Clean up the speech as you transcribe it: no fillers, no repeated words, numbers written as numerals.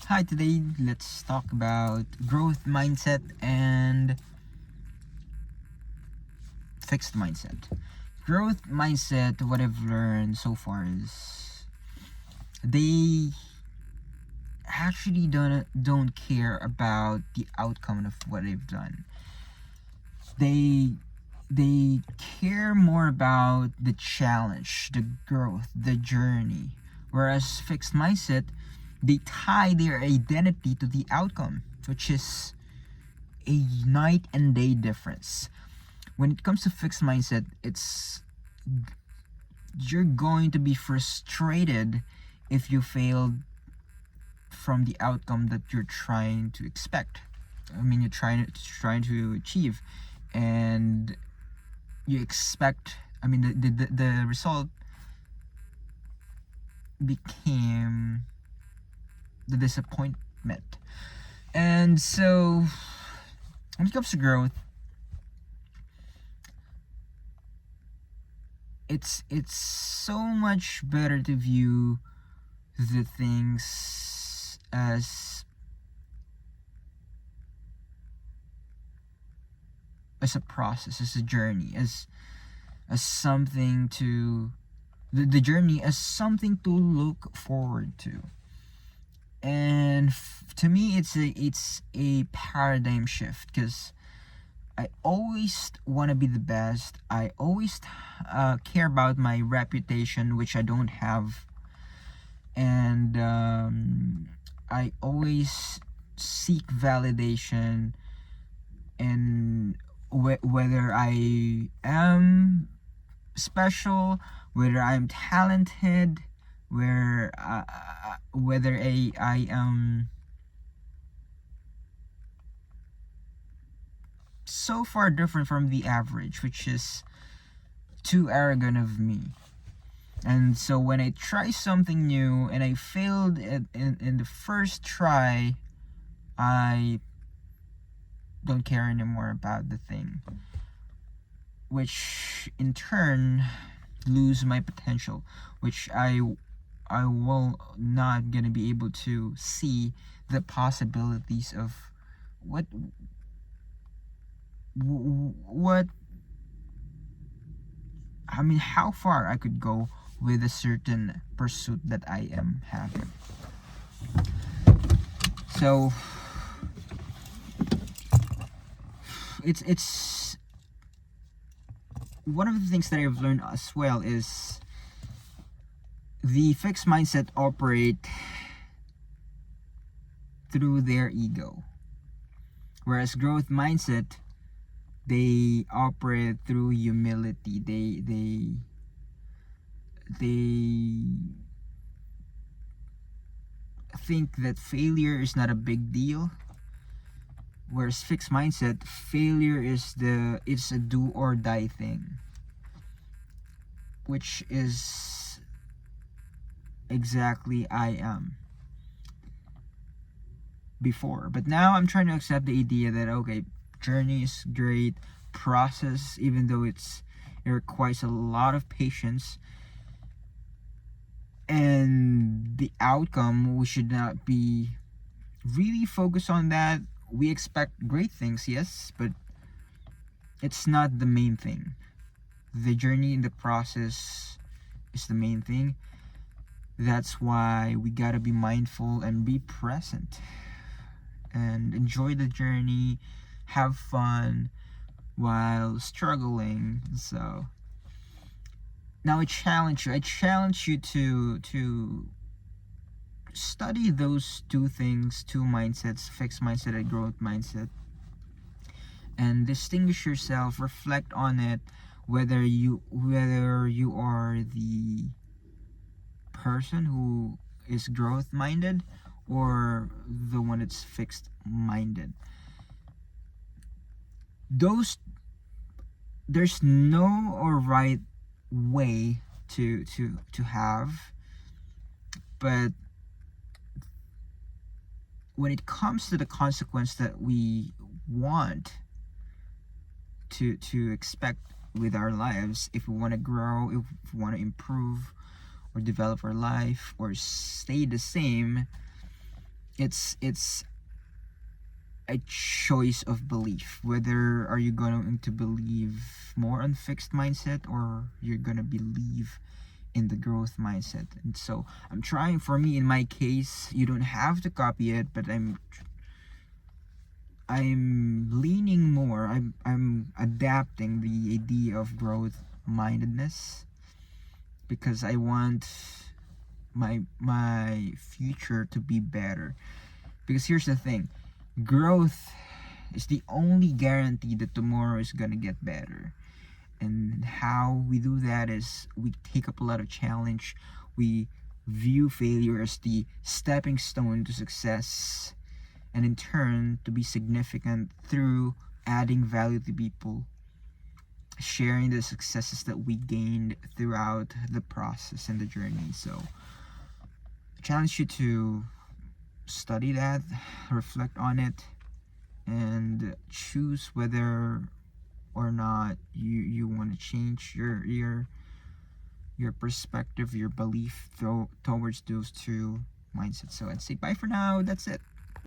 Hi, today let's talk about growth mindset and fixed mindset. Growth mindset, what I've learned so far is they actually don't care about the outcome of what they've done. They they care more about the challenge, the growth, the journey. Whereas fixed mindset, they tie their identity to the outcome, which is a night and day difference. When it comes to fixed mindset, it's you're going to be frustrated if you failed from the outcome that you're trying to expect. You're trying to achieve, and you expect. The result became the disappointment. And so, when it comes to growth, it's so much better to view the things as a process, as a journey, as something to the journey as something to look forward to. And to me, it's a paradigm shift because I always want to be the best. I always care about my reputation, which I don't have, and I always seek validation in whether I am special, whether I'm talented, whether I am so far different from the average, which is too arrogant of me. And so when I try something new and I failed in the first try, I don't care anymore about the thing, which in turn lose my potential, which I will not gonna be able to see the possibilities of what what how far I could go with a certain pursuit that I am having. So it's one of the things that I've learned as well is the fixed mindset operate through their ego, whereas growth mindset, they operate through humility. They think that failure is not a big deal, whereas fixed mindset, failure it's a do or die thing, which is exactly I am before. But now I'm trying to accept the idea that okay, journey is great, process, even though it requires a lot of patience, and the outcome, we should not be really focused on that. We expect great things, yes, but it's not the main thing. The journey and the process is the main thing. That's why we gotta be mindful and be present and enjoy the journey, have fun while struggling. So now I challenge you to study those two things, two mindsets, fixed mindset and growth mindset, and distinguish yourself, reflect on it, whether you are the person who is growth minded or the one that's fixed minded. Those There's no or right way to have, but when it comes to the consequence that we want to expect with our lives, if we want to grow, if we want to improve or develop our life or stay the same, it's a choice of belief, whether are you going to believe more on fixed mindset or you're gonna believe in the growth mindset. And so I'm trying, for me in my case, you don't have to copy it, but I'm leaning more, I'm adapting the idea of growth mindedness because I want my future to be better. Because here's the thing, growth is the only guarantee that tomorrow is gonna get better. And how we do that is we take up a lot of challenge. We view failure as the stepping stone to success, and in turn to be significant through adding value to people, sharing the successes that we gained throughout the process and the journey. So I challenge you to study that, reflect on it, and choose whether or not you want to change your perspective, your belief towards those two mindsets. So I'd say bye for now. That's it.